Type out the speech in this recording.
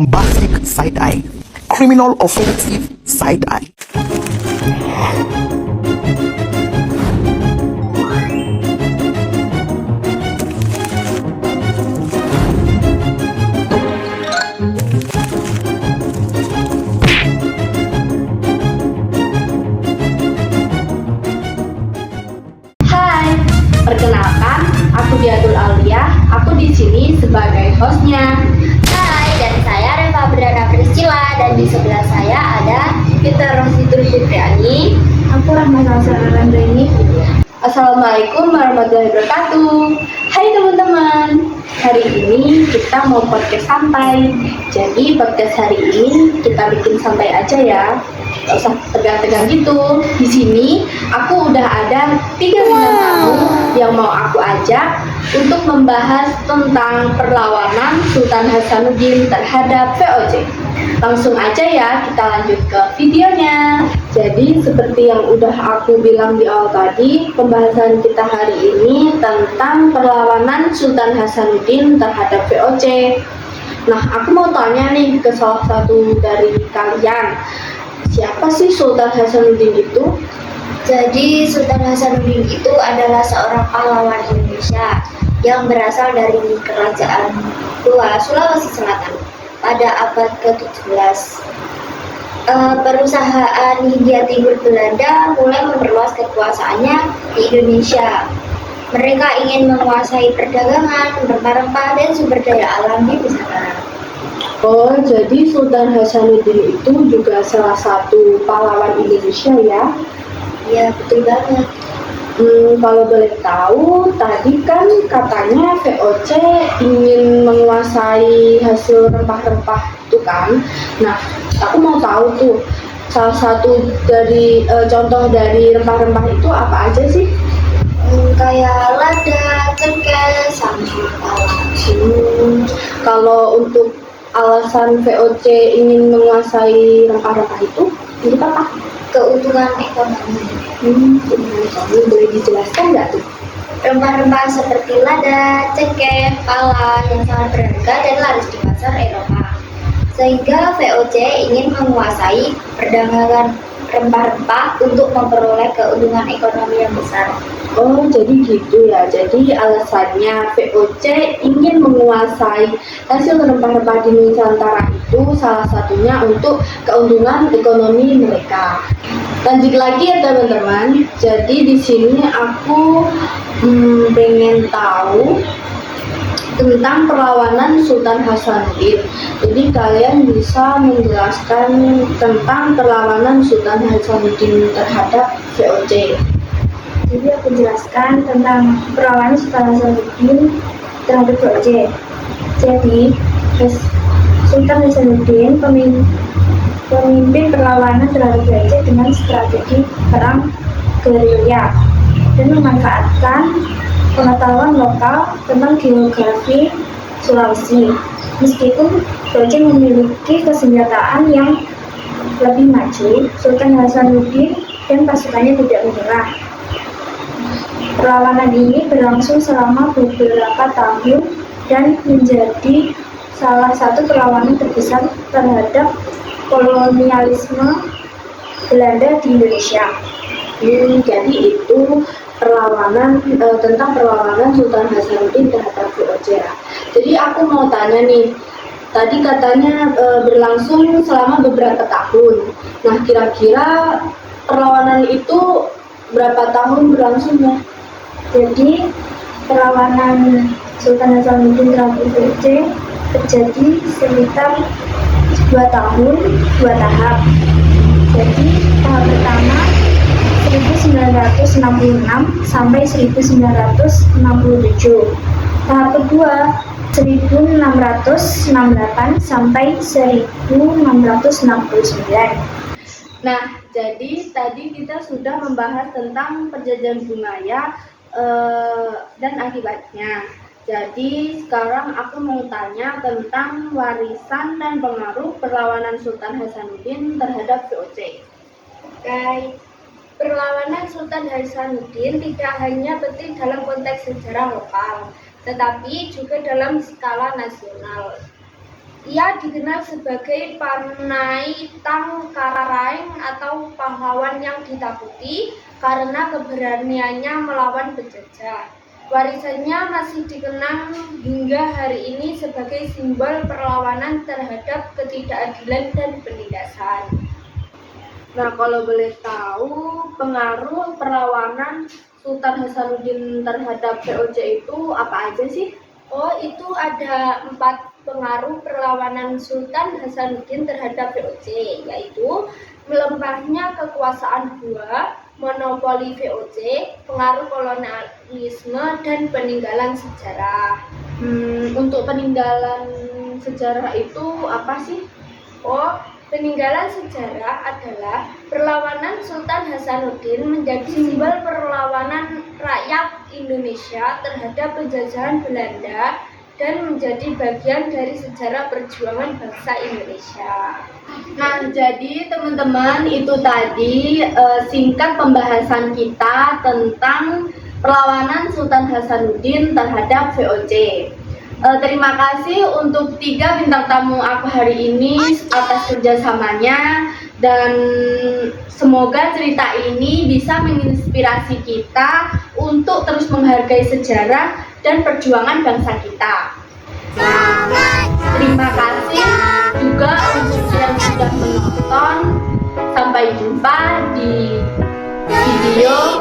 bombastic side eye, criminal offensive side eye. Hai, perkenalkan, aku Diatul Aulia. Aku di sini sebagai hostnya. Hai, dan saya Reva Berana Priscila, dan di sebelah saya ada Kita Rositul Fitriani. aku Rahma Salsara Randraini. Assalamualaikum warahmatullahi wabarakatuh. Hai teman-teman, hari ini kita mau podcast santai. Jadi podcast hari ini kita bikin santai aja ya, gak usah tegang-tegang gitu. Di sini aku udah ada 3 bintang tamu yang mau aku ajak untuk membahas tentang perlawanan Sultan Hasanuddin terhadap VOC. Langsung aja ya, kita lanjut ke videonya. Jadi seperti yang udah aku bilang di awal tadi, pembahasan kita hari ini tentang perlawanan Sultan Hasanuddin terhadap VOC. Nah, aku mau tanya nih ke salah satu dari kalian, siapa sih Sultan Hasanuddin itu? Jadi Sultan Hasanuddin itu adalah seorang pahlawan Indonesia yang berasal dari Kerajaan Tua Sulawesi Selatan pada abad ke-17. Perusahaan Hindia Timur Belanda mulai memperluas kekuasaannya di Indonesia. Mereka ingin menguasai perdagangan, rempah-rempah, dan sumber daya alam di Nusantara. Oh, jadi Sultan Hasanuddin itu juga salah satu pahlawan Indonesia ya? Ya, betul banget. Kalau boleh tahu, tadi kan katanya VOC ingin menguasai hasil rempah-rempah itu kan. Nah, aku mau tahu tuh, salah satu dari contoh dari rempah-rempah itu apa aja sih? Kayak lada, cengkeh, sama pala. Kalau untuk alasan VOC ingin menguasai rempah-rempah itu, menurut apa? Keuntungan ekonomi. Kamu boleh dijelaskan nggak tuh? Rempah-rempah seperti lada, cengkeh, pala yang sangat berharga dan laris di pasar Eropa. Sehingga VOC ingin menguasai perdagangan rempah-rempah untuk memperoleh keuntungan ekonomi yang besar. Oh, jadi gitu ya. Jadi alasannya VOC ingin menguasai hasil rempah-rempah di Nusantara itu salah satunya untuk keuntungan ekonomi mereka. Lanjut lagi ya teman-teman. Jadi di sini aku pengen tahu tentang perlawanan Sultan Hasanuddin. Jadi kalian bisa menjelaskan tentang perlawanan Sultan Hasanuddin terhadap VOC. Jadi aku jelaskan tentang perlawanan Sultan Hasanuddin terhadap VOC. Jadi Sultan Hasanuddin pemimpin perlawanan terhadap VOC dengan strategi perang gerilya dan memanfaatkan pengetahuan lokal tentang geografi Sulawesi. Meskipun VOC memiliki kesenjataan yang lebih maju, Sultan Hasanuddin dan pasukannya tidak menyerah. Perlawanan ini berlangsung selama beberapa tahun dan menjadi salah satu perlawanan terbesar terhadap kolonialisme Belanda di Indonesia. Jadi itu perlawanan tentang perlawanan Sultan Hasanuddin terhadap VOC. Jadi aku mau tanya nih, tadi katanya berlangsung selama beberapa tahun. Nah, kira-kira perlawanan itu berapa tahun berlangsungnya? Jadi perlawanan Sultan Hasanuddin terhadap VOC terjadi sekitar 2 tahun, 2 tahap. Jadi tahap pertama 1966 sampai 1967. Tahap kedua 1668 sampai 1669. Nah, jadi tadi kita sudah membahas tentang perjanjian Bungaya dan akibatnya. Jadi sekarang aku mau tanya tentang warisan dan pengaruh perlawanan Sultan Hasanuddin terhadap VOC. Oke. Perlawanan Sultan Hasanuddin tidak hanya penting dalam konteks sejarah lokal, tetapi juga dalam skala nasional. Ia dikenal sebagai Panai Tangkararaeng atau pahlawan yang ditakuti karena keberaniannya melawan penjajah. Warisannya masih dikenang hingga hari ini sebagai simbol perlawanan terhadap ketidakadilan dan penindasan. Nah, kalau boleh tahu, pengaruh perlawanan Sultan Hasanuddin terhadap VOC itu apa aja sih? Oh, itu ada 4 pengaruh perlawanan Sultan Hasanuddin terhadap VOC, yaitu melemahnya kekuasaan Goa, monopoli VOC, pengaruh kolonialisme, dan peninggalan sejarah. Untuk peninggalan sejarah itu apa sih? Oh, peninggalan sejarah adalah perlawanan Sultan Hasanuddin menjadi simbol perlawanan rakyat Indonesia terhadap penjajahan Belanda dan menjadi bagian dari sejarah perjuangan bangsa Indonesia. Nah, jadi teman-teman, itu tadi singkat pembahasan kita tentang perlawanan Sultan Hasanuddin terhadap VOC. Terima kasih untuk 3 bintang tamu aku hari ini atas kerjasamanya, dan semoga cerita ini bisa menginspirasi kita untuk terus menghargai sejarah dan perjuangan bangsa kita. Terima kasih juga untuk yang sudah menonton. Sampai jumpa di video